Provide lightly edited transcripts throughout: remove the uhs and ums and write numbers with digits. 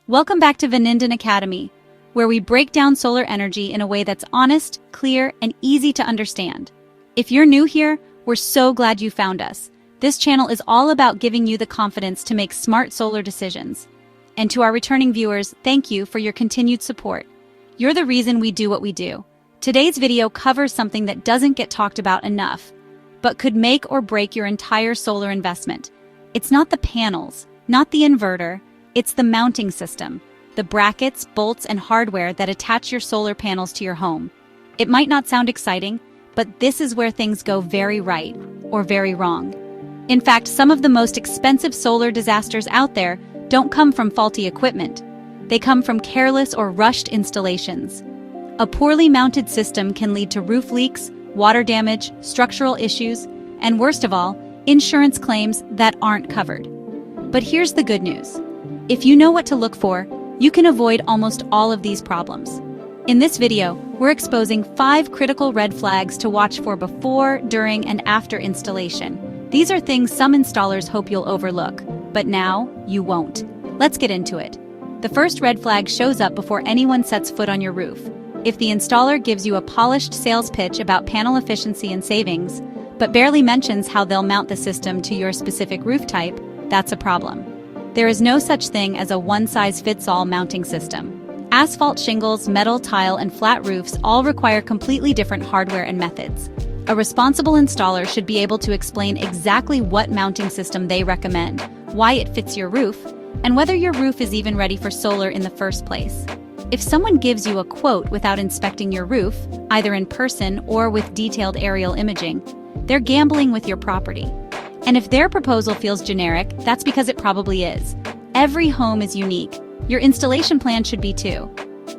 Welcome back to Vanindin Academy, where we break down solar energy in a way that's honest, clear, and easy to understand. If you're new here, we're so glad you found us. This channel is all about giving you the confidence to make smart solar decisions. And to our returning viewers, thank you for your continued support. You're the reason we do what we do. Today's video covers something that doesn't get talked about enough, but could make or break your entire solar investment. It's not the panels, not the inverter, it's the mounting system, the brackets, bolts, and hardware that attach your solar panels to your home. It might not sound exciting, but this is where things go very right or very wrong. In fact, some of the most expensive solar disasters out there don't come from faulty equipment. They come from careless or rushed installations. A poorly mounted system can lead to roof leaks, water damage, structural issues, and worst of all, insurance claims that aren't covered. But here's the good news. If you know what to look for, you can avoid almost all of these problems. In this video, we're exposing 5 critical red flags to watch for before, during, and after installation. These are things some installers hope you'll overlook, but now you won't. Let's get into it. The first red flag shows up before anyone sets foot on your roof. If the installer gives you a polished sales pitch about panel efficiency and savings, but barely mentions how they'll mount the system to your specific roof type, that's a problem. There is no such thing as a one-size-fits-all mounting system. Asphalt shingles, metal tile, and flat roofs all require completely different hardware and methods. A responsible installer should be able to explain exactly what mounting system they recommend, why it fits your roof, and whether your roof is even ready for solar in the first place. If someone gives you a quote without inspecting your roof, either in person or with detailed aerial imaging, they're gambling with your property. And if their proposal feels generic, that's because it probably is. Every home is unique. Your installation plan should be too.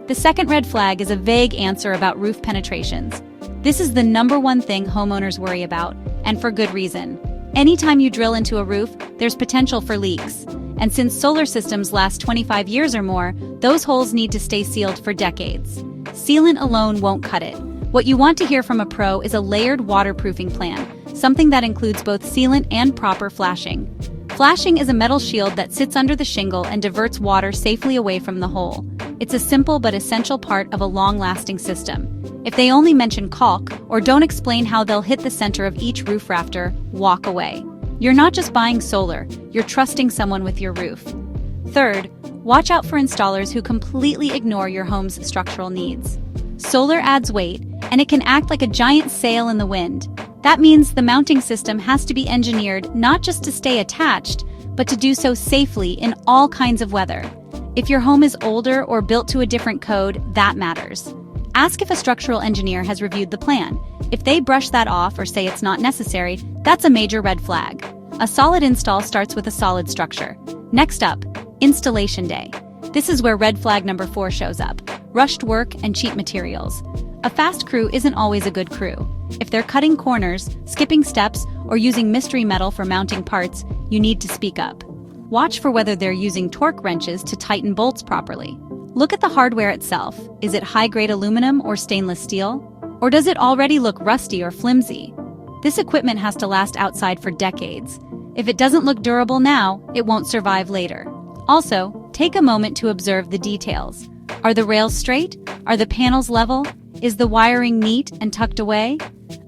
The second red flag is a vague answer about roof penetrations. This is the #1 thing homeowners worry about, and for good reason. Anytime you drill into a roof, there's potential for leaks. And since solar systems last 25 years or more, those holes need to stay sealed for decades. Sealant alone won't cut it. What you want to hear from a pro is a layered waterproofing plan, something that includes both sealant and proper flashing. Flashing is a metal shield that sits under the shingle and diverts water safely away from the hole. It's a simple but essential part of a long-lasting system. If they only mention caulk or don't explain how they'll hit the center of each roof rafter, walk away. You're not just buying solar, you're trusting someone with your roof. Third, watch out for installers who completely ignore your home's structural needs. Solar adds weight, and it can act like a giant sail in the wind. That means the mounting system has to be engineered not just to stay attached, but to do so safely in all kinds of weather. If your home is older or built to a different code, that matters. Ask if a structural engineer has reviewed the plan. If they brush that off or say it's not necessary, that's a major red flag. A solid install starts with a solid structure. Next up, installation day. This is where red flag number 4 shows up: rushed work and cheap materials. A fast crew isn't always a good crew. If they're cutting corners, skipping steps, or using mystery metal for mounting parts, you need to speak up. Watch for whether they're using torque wrenches to tighten bolts properly. Look at the hardware itself. Is it high-grade aluminum or stainless steel? Or does it already look rusty or flimsy? This equipment has to last outside for decades. If it doesn't look durable now, it won't survive later. Also, take a moment to observe the details. Are the rails straight? Are the panels level? Is the wiring neat and tucked away?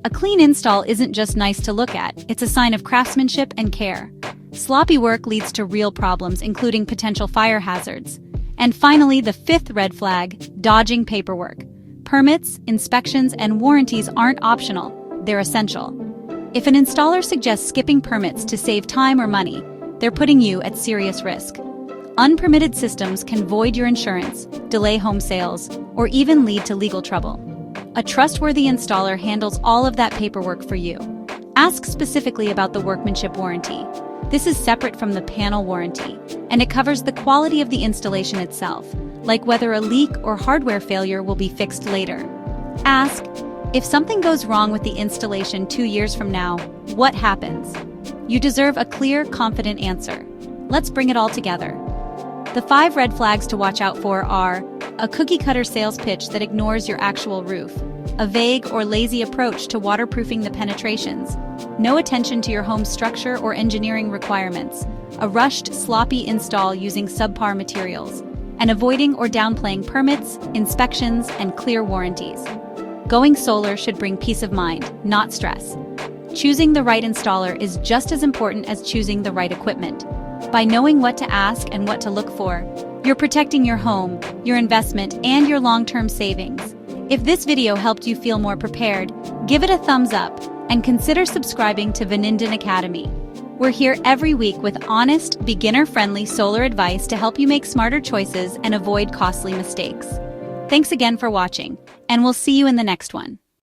A clean install isn't just nice to look at, it's a sign of craftsmanship and care. Sloppy work leads to real problems, including potential fire hazards. And finally, the 5th red flag: dodging paperwork. Permits, inspections, and warranties aren't optional, they're essential. If an installer suggests skipping permits to save time or money, they're putting you at serious risk. Unpermitted systems can void your insurance, delay home sales, or even lead to legal trouble. A trustworthy installer handles all of that paperwork for you. Ask specifically about the workmanship warranty. This is separate from the panel warranty, and it covers the quality of the installation itself, like whether a leak or hardware failure will be fixed later. Ask, if something goes wrong with the installation 2 years from now, what happens? You deserve a clear, confident answer. Let's bring it all together. The 5 red flags to watch out for are: a cookie-cutter sales pitch that ignores your actual roof, a vague or lazy approach to waterproofing the penetrations, no attention to your home's structure or engineering requirements, a rushed, sloppy install using subpar materials, and avoiding or downplaying permits, inspections, and clear warranties. Going solar should bring peace of mind, not stress. Choosing the right installer is just as important as choosing the right equipment. By knowing what to ask and what to look for, you're protecting your home, your investment, and your long-term savings. If this video helped you feel more prepared, give it a thumbs up and consider subscribing to Vanindin Academy. We're here every week with honest, beginner-friendly solar advice to help you make smarter choices and avoid costly mistakes. Thanks again for watching, and we'll see you in the next one.